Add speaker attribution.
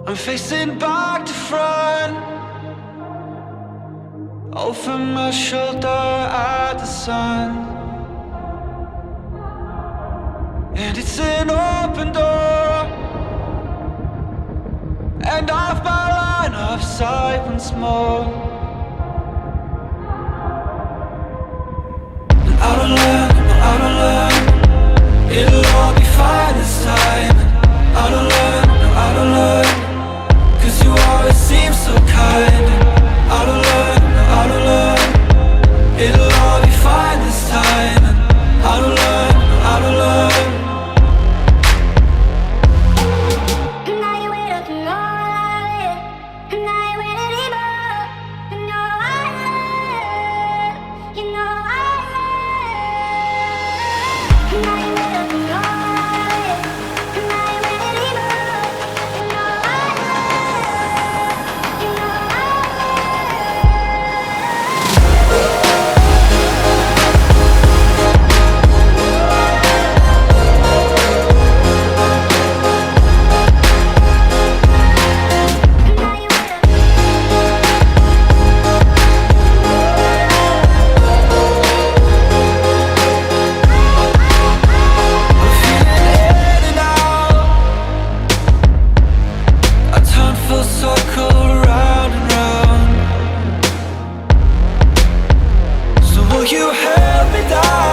Speaker 1: I'm facing back to front, over my shoulder at the sun. And it's an open door, and off my line of sight once more. And out of luck, out of luck, it'll all be fine this time. Out of luck, out of luck, 'cause you always seem so kind. Out of luck, out of luck, it'll all be fine this time. Out of luck, out of luck. You held me down.